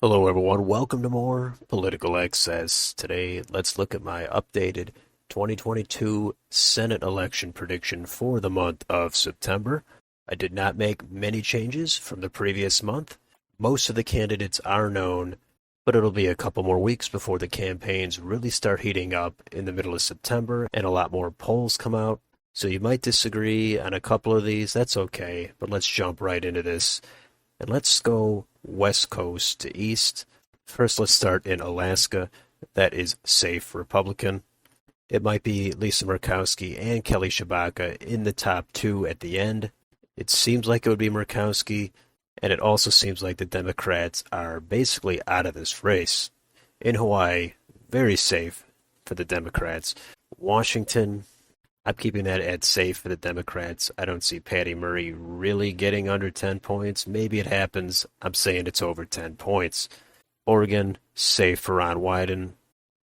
Hello, everyone. Welcome to more Political Excess. Today, let's look at my updated 2022 Senate election prediction for the month of September. I did not make many changes from the previous month. Most of the candidates are known, but it'll be a couple more weeks before the campaigns really start heating up in the middle of September and a lot more polls come out. So you might disagree on a couple of these. That's okay, but let's jump right into this. And let's go west coast to east. First, let's start in Alaska. That is safe Republican. It might be Lisa Murkowski and Kelly Tshibaka in the top two at the end. It seems like it would be Murkowski, and it also seems like the Democrats are basically out of this race. In Hawaii, very safe for the Democrats. Washington, I'm keeping that at safe for the Democrats. I don't see Patty Murray really getting under 10 points. Maybe it happens. I'm saying it's over 10 points. Oregon, safe for Ron Wyden.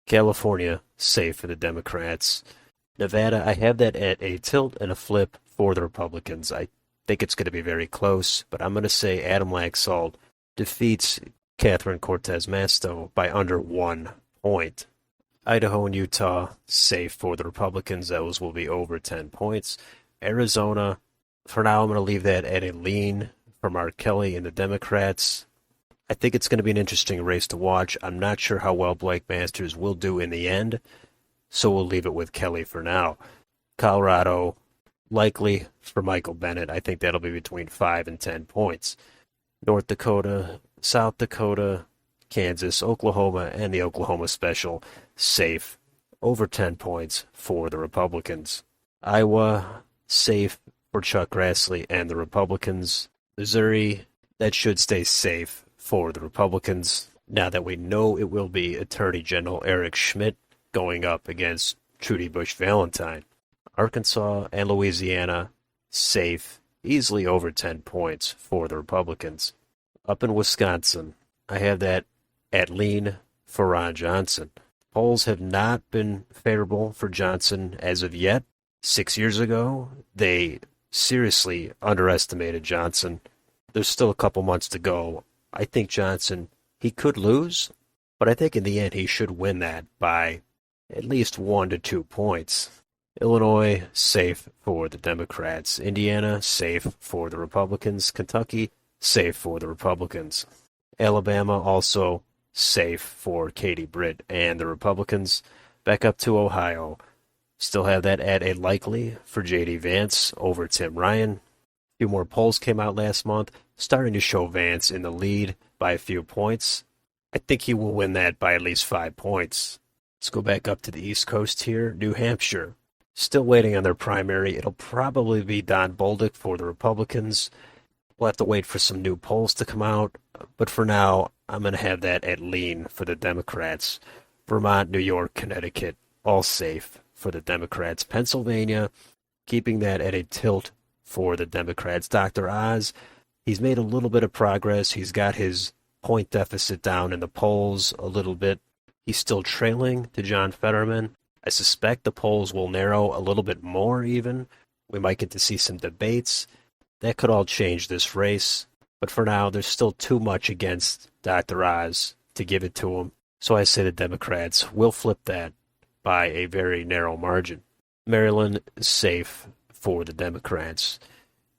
California, safe for the Democrats. Nevada, I have that at a tilt and a flip for the Republicans. I think it's going to be very close, but I'm going to say Adam Laxalt defeats Catherine Cortez Masto by under 1 point. Idaho and Utah, safe for the Republicans. Those will be over 10 points. Arizona, for now, I'm going to leave that at a lean for Mark Kelly and the Democrats. I think it's going to be an interesting race to watch. I'm not sure how well Blake Masters will do in the end, so we'll leave it with Kelly for now. Colorado, likely for Michael Bennet. I think that'll be between 5 and 10 points. North Dakota, South Dakota, Kansas, Oklahoma, and the Oklahoma special, safe, over 10 points for the Republicans. Iowa, safe for Chuck Grassley and the Republicans. Missouri, that should stay safe for the Republicans, now that we know it will be Attorney General Eric Schmidt going up against Trudy Busch Valentine. Arkansas and Louisiana, safe, easily over 10 points for the Republicans. Up in Wisconsin, I have that at lean for Ron Johnson. Polls have not been favorable for Johnson as of yet. 6 years ago, they seriously underestimated Johnson. There's still a couple months to go. I think Johnson, he could lose, but I think in the end he should win that by at least 1 to 2 points. Illinois, safe for the Democrats. Indiana, safe for the Republicans. Kentucky, safe for the Republicans. Alabama, also safe for Katie Britt and the Republicans. Back up to Ohio. Still have that at a likely for J.D. Vance over Tim Ryan. A few more polls came out last month, starting to show Vance in the lead by a few points. I think he will win that by at least 5 points. Let's go back up to the East Coast here. New Hampshire. Still waiting on their primary. It'll probably be Don Bolduc for the Republicans. We'll have to wait for some new polls to come out, but for now, I'm going to have that at lean for the Democrats. Vermont, New York, Connecticut, all safe for the Democrats. Pennsylvania, keeping that at a tilt for the Democrats. Dr. Oz, he's made a little bit of progress. He's got his point deficit down in the polls a little bit. He's still trailing to John Fetterman. I suspect the polls will narrow a little bit more even. We might get to see some debates. That could all change this race, but for now, there's still too much against Dr. Oz to give it to him. So I say the Democrats will flip that by a very narrow margin. Maryland is safe for the Democrats.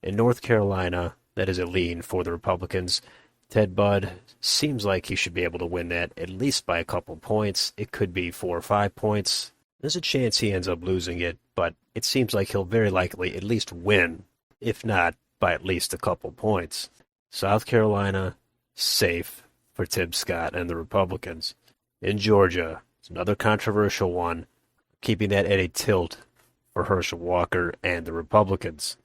In North Carolina, that is a lean for the Republicans. Ted Budd seems like he should be able to win that at least by a couple points. It could be 4 or 5 points. There's a chance he ends up losing it, but it seems like he'll very likely at least win, if not by at least a couple points. South Carolina, safe for Tim Scott and the Republicans. In Georgia, it's another controversial one, keeping that at a tilt for Herschel Walker and the Republicans.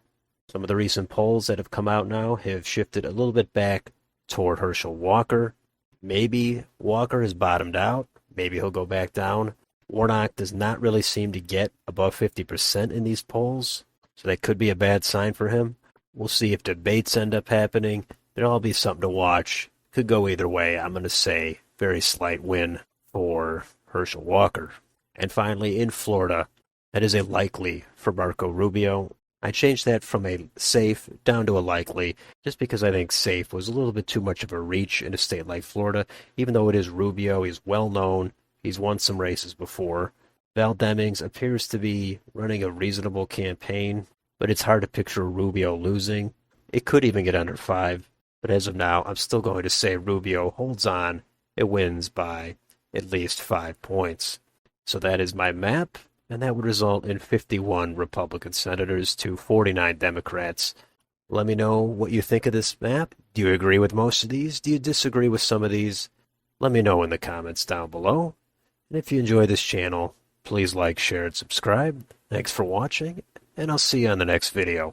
Some of the recent polls that have come out now have shifted a little bit back toward Herschel Walker. Maybe Walker has bottomed out. Maybe he'll go back down. Warnock does not really seem to get above 50% in these polls, so that could be a bad sign for him. We'll see if debates end up happening. There'll all be something to watch. Could go either way. I'm going to say very slight win for Herschel Walker. And finally, in Florida, that is a likely for Marco Rubio. I changed that from a safe down to a likely, just because I think safe was a little bit too much of a reach in a state like Florida, even though it is Rubio. He's well known. He's won some races before. Val Demings appears to be running a reasonable campaign, but it's hard to picture Rubio losing. It could even get under 5, but as of now, I'm still going to say Rubio holds on. It wins by at least 5 points. So that is my map, and that would result in 51 Republican senators to 49 Democrats. Let me know what you think of this map. Do you agree with most of these? Do you disagree with some of these? Let me know in the comments down below. And if you enjoy this channel, please like, share, and subscribe. Thanks for watching, and I'll see you on the next video.